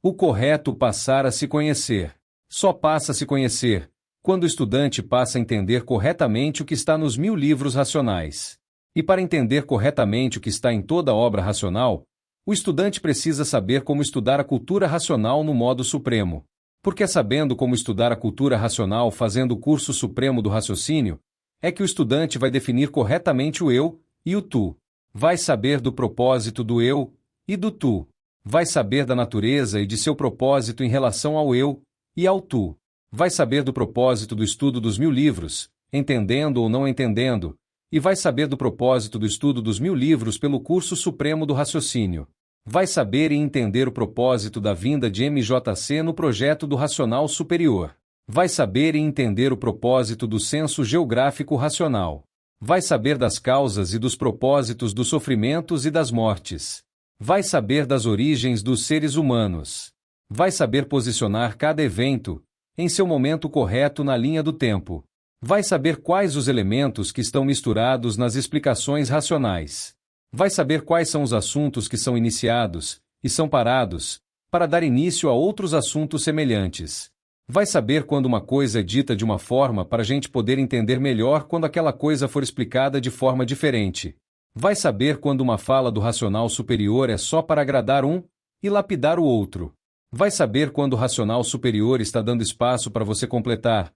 O correto passar a se conhecer. Só passa a se conhecer quando o estudante passa a entender corretamente o que está nos 1000 livros racionais. E para entender corretamente o que está em toda obra racional, o estudante precisa saber como estudar a cultura racional no modo supremo. Porque é sabendo como estudar a cultura racional fazendo o curso supremo do raciocínio, é que o estudante vai definir corretamente o eu e o tu. Vai saber do propósito do eu e do tu. Vai saber da natureza e de seu propósito em relação ao eu e ao tu. Vai saber do propósito do estudo dos 1000 livros, entendendo ou não entendendo, e vai saber do propósito do estudo dos 1000 livros pelo curso supremo do raciocínio. Vai saber e entender o propósito da vinda de MJC no projeto do racional superior. Vai saber e entender o propósito do senso geográfico racional. Vai saber das causas e dos propósitos dos sofrimentos e das mortes. Vai saber das origens dos seres humanos. Vai saber posicionar cada evento em seu momento correto na linha do tempo. Vai saber quais os elementos que estão misturados nas explicações racionais. Vai saber quais são os assuntos que são iniciados e são parados, para dar início a outros assuntos semelhantes. Vai saber quando uma coisa é dita de uma forma para a gente poder entender melhor quando aquela coisa for explicada de forma diferente. Vai saber quando uma fala do racional superior é só para agradar um e lapidar o outro. Vai saber quando o racional superior está dando espaço para você completar,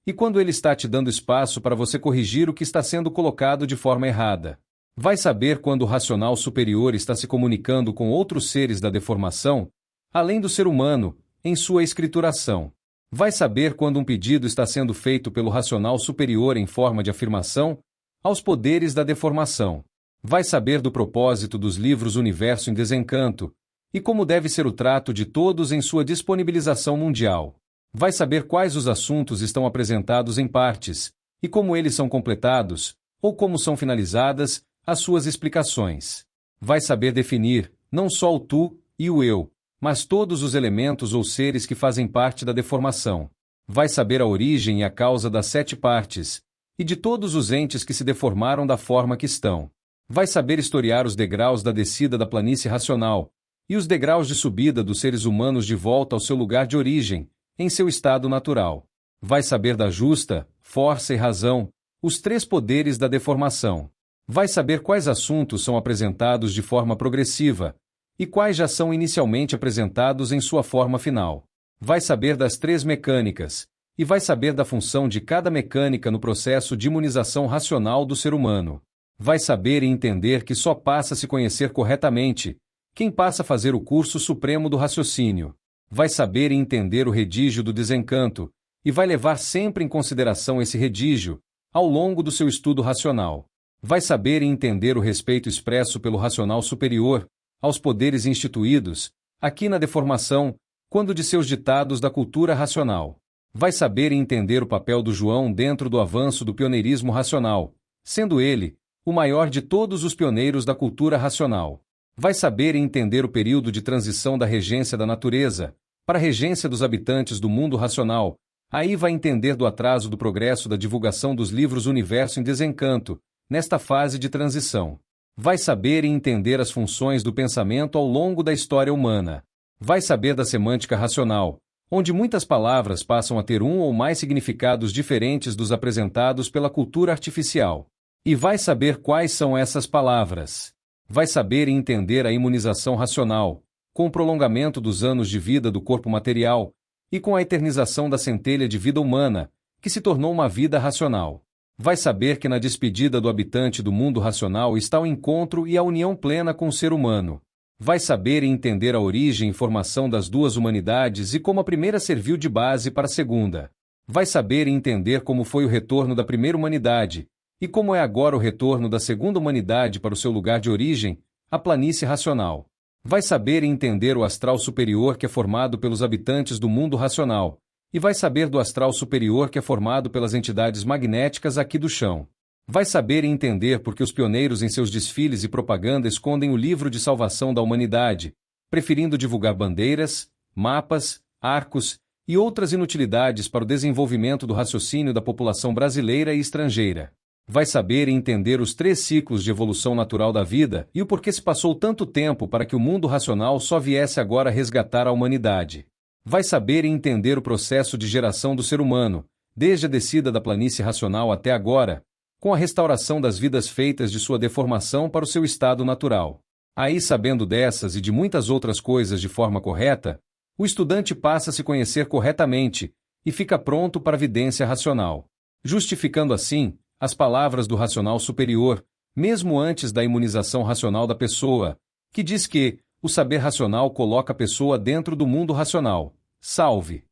e quando ele está te dando espaço para você corrigir o que está sendo colocado de forma errada. Vai saber quando o racional superior está se comunicando com outros seres da deformação, além do ser humano, em sua escrituração. Vai saber quando um pedido está sendo feito pelo racional superior em forma de afirmação aos poderes da deformação. Vai saber do propósito dos livros Universo em Desencanto, e como deve ser o trato de todos em sua disponibilização mundial. Vai saber quais os assuntos estão apresentados em partes, e como eles são completados, ou como são finalizadas, as suas explicações. Vai saber definir, não só o tu e o eu, mas todos os elementos ou seres que fazem parte da deformação. Vai saber a origem e a causa das 7 partes, e de todos os entes que se deformaram da forma que estão. Vai saber historiar os degraus da descida da planície racional, e os degraus de subida dos seres humanos de volta ao seu lugar de origem, em seu estado natural. Vai saber da justa, força e razão, os 3 poderes da deformação. Vai saber quais assuntos são apresentados de forma progressiva, e quais já são inicialmente apresentados em sua forma final. Vai saber das 3 mecânicas, e vai saber da função de cada mecânica no processo de imunização racional do ser humano. Vai saber e entender que só passa a se conhecer corretamente quem passa a fazer o curso supremo do raciocínio. Vai saber e entender o redígio do desencanto, e vai levar sempre em consideração esse redígio ao longo do seu estudo racional. Vai saber e entender o respeito expresso pelo racional superior aos poderes instituídos, aqui na deformação, quando de seus ditados da cultura racional. Vai saber e entender o papel do João dentro do avanço do pioneirismo racional, sendo ele o maior de todos os pioneiros da cultura racional. Vai saber e entender o período de transição da regência da natureza para a regência dos habitantes do mundo racional. Aí vai entender do atraso do progresso da divulgação dos livros Universo em Desencanto, nesta fase de transição. Vai saber e entender as funções do pensamento ao longo da história humana. Vai saber da semântica racional, onde muitas palavras passam a ter um ou mais significados diferentes dos apresentados pela cultura artificial. E vai saber quais são essas palavras. Vai saber e entender a imunização racional, com o prolongamento dos anos de vida do corpo material, e com a eternização da centelha de vida humana, que se tornou uma vida racional. Vai saber que na despedida do habitante do mundo racional está o encontro e a união plena com o ser humano. Vai saber e entender a origem e formação das 2 humanidades e como a primeira serviu de base para a segunda. Vai saber e entender como foi o retorno da primeira humanidade, e como é agora o retorno da segunda humanidade para o seu lugar de origem, a planície racional. Vai saber e entender o astral superior que é formado pelos habitantes do mundo racional, e vai saber do astral superior que é formado pelas entidades magnéticas aqui do chão. Vai saber e entender porque os pioneiros em seus desfiles e propaganda escondem o livro de salvação da humanidade, preferindo divulgar bandeiras, mapas, arcos e outras inutilidades para o desenvolvimento do raciocínio da população brasileira e estrangeira. Vai saber e entender os 3 ciclos de evolução natural da vida e o porquê se passou tanto tempo para que o mundo racional só viesse agora resgatar a humanidade. Vai saber e entender o processo de geração do ser humano, desde a descida da planície racional até agora, com a restauração das vidas feitas de sua deformação para o seu estado natural. Aí, sabendo dessas e de muitas outras coisas de forma correta, o estudante passa a se conhecer corretamente e fica pronto para a vidência racional, justificando assim as palavras do racional superior, mesmo antes da imunização racional da pessoa, que diz que o saber racional coloca a pessoa dentro do mundo racional. Salve!